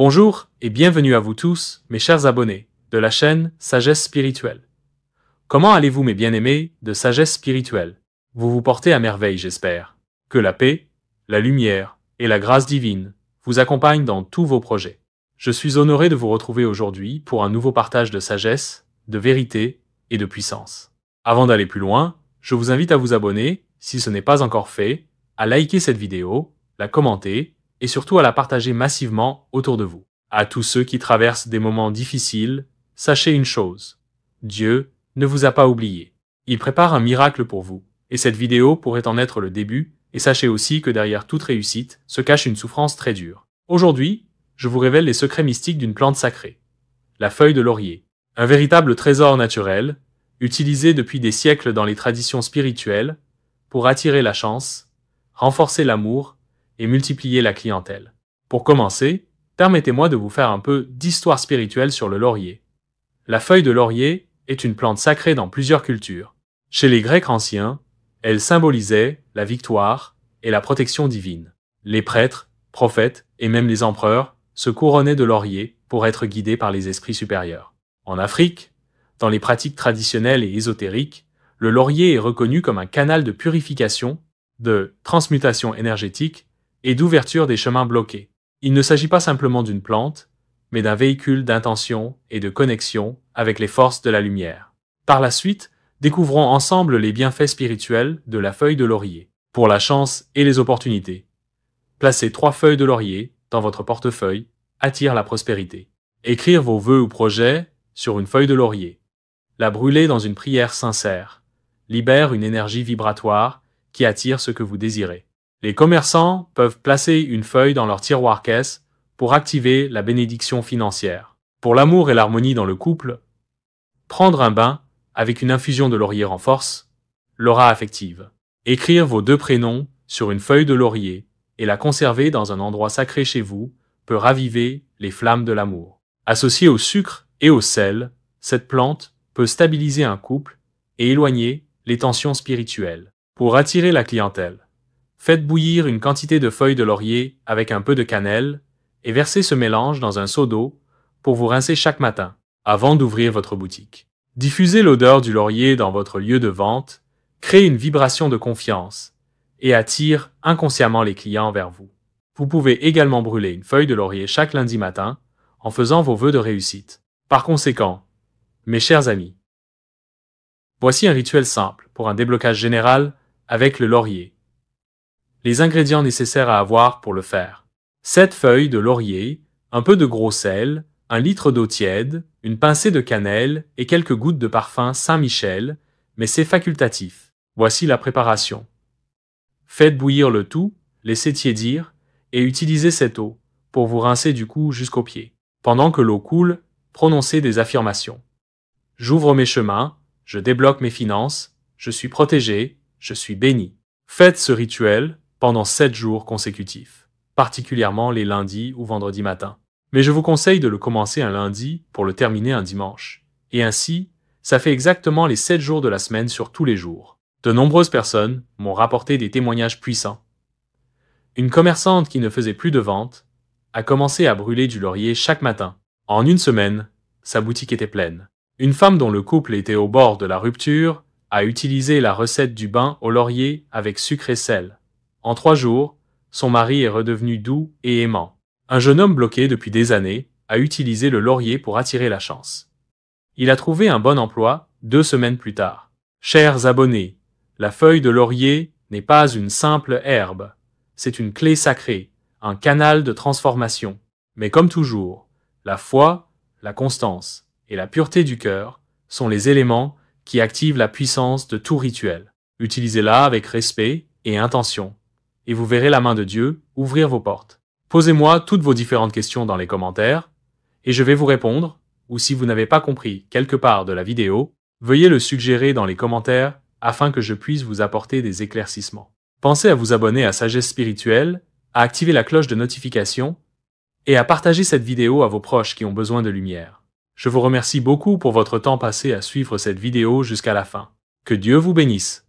Bonjour et bienvenue à vous tous, mes chers abonnés, de la chaîne Sagesse Spirituelle. Comment allez-vous mes bien-aimés de Sagesse Spirituelle? Vous vous portez à merveille, j'espère. Que la paix, la lumière et la grâce divine vous accompagnent dans tous vos projets. Je suis honoré de vous retrouver aujourd'hui pour un nouveau partage de sagesse, de vérité et de puissance. Avant d'aller plus loin, je vous invite à vous abonner, si ce n'est pas encore fait, à liker cette vidéo, la commenter, et surtout à la partager massivement autour de vous. À tous ceux qui traversent des moments difficiles, sachez une chose. Dieu ne vous a pas oublié. Il prépare un miracle pour vous, et cette vidéo pourrait en être le début, et sachez aussi que derrière toute réussite se cache une souffrance très dure. Aujourd'hui, je vous révèle les secrets mystiques d'une plante sacrée, la feuille de laurier. Un véritable trésor naturel, utilisé depuis des siècles dans les traditions spirituelles, pour attirer la chance, renforcer l'amour, et multiplier la clientèle. Pour commencer, permettez-moi de vous faire un peu d'histoire spirituelle sur le laurier. La feuille de laurier est une plante sacrée dans plusieurs cultures. Chez les Grecs anciens, elle symbolisait la victoire et la protection divine. Les prêtres, prophètes et même les empereurs se couronnaient de laurier pour être guidés par les esprits supérieurs. En Afrique, dans les pratiques traditionnelles et ésotériques, le laurier est reconnu comme un canal de purification, de transmutation énergétique et d'ouverture des chemins bloqués. Il ne s'agit pas simplement d'une plante, mais d'un véhicule d'intention et de connexion avec les forces de la lumière. Par la suite, découvrons ensemble les bienfaits spirituels de la feuille de laurier. Pour la chance et les opportunités, placez 3 feuilles de laurier dans votre portefeuille attire la prospérité. Écrire vos vœux ou projets sur une feuille de laurier. La brûler dans une prière sincère libère une énergie vibratoire qui attire ce que vous désirez. Les commerçants peuvent placer une feuille dans leur tiroir-caisse pour activer la bénédiction financière. Pour l'amour et l'harmonie dans le couple, prendre un bain avec une infusion de laurier renforce l'aura affective. Écrire vos 2 prénoms sur une feuille de laurier et la conserver dans un endroit sacré chez vous peut raviver les flammes de l'amour. Associée au sucre et au sel, cette plante peut stabiliser un couple et éloigner les tensions spirituelles. Pour attirer la clientèle, faites bouillir une quantité de feuilles de laurier avec un peu de cannelle et versez ce mélange dans un seau d'eau pour vous rincer chaque matin, avant d'ouvrir votre boutique. Diffusez l'odeur du laurier dans votre lieu de vente, crée une vibration de confiance et attire inconsciemment les clients vers vous. Vous pouvez également brûler une feuille de laurier chaque lundi matin en faisant vos vœux de réussite. Par conséquent, mes chers amis, voici un rituel simple pour un déblocage général avec le laurier. Les ingrédients nécessaires à avoir pour le faire. 7 feuilles de laurier, un peu de gros sel, 1 litre d'eau tiède, une pincée de cannelle et quelques gouttes de parfum Saint-Michel, mais c'est facultatif. Voici la préparation. Faites bouillir le tout, laissez tiédir et utilisez cette eau pour vous rincer du cou jusqu'aux pieds. Pendant que l'eau coule, prononcez des affirmations. J'ouvre mes chemins, je débloque mes finances, je suis protégé, je suis béni. Faites ce rituel pendant 7 jours consécutifs, particulièrement les lundis ou vendredis matins. Mais je vous conseille de le commencer un lundi pour le terminer un dimanche. Et ainsi, ça fait exactement les 7 jours de la semaine sur tous les jours. De nombreuses personnes m'ont rapporté des témoignages puissants. Une commerçante qui ne faisait plus de ventes a commencé à brûler du laurier chaque matin. En une semaine, sa boutique était pleine. Une femme dont le couple était au bord de la rupture a utilisé la recette du bain au laurier avec sucre et sel. En 3 jours, son mari est redevenu doux et aimant. Un jeune homme bloqué depuis des années a utilisé le laurier pour attirer la chance. Il a trouvé un bon emploi 2 semaines plus tard. Chers abonnés, la feuille de laurier n'est pas une simple herbe. C'est une clé sacrée, un canal de transformation. Mais comme toujours, la foi, la constance et la pureté du cœur sont les éléments qui activent la puissance de tout rituel. Utilisez-la avec respect et intention, et vous verrez la main de Dieu ouvrir vos portes. Posez-moi toutes vos différentes questions dans les commentaires, et je vais vous répondre, ou si vous n'avez pas compris quelque part de la vidéo, veuillez le suggérer dans les commentaires afin que je puisse vous apporter des éclaircissements. Pensez à vous abonner à Sagesse Spirituelle, à activer la cloche de notification, et à partager cette vidéo à vos proches qui ont besoin de lumière. Je vous remercie beaucoup pour votre temps passé à suivre cette vidéo jusqu'à la fin. Que Dieu vous bénisse.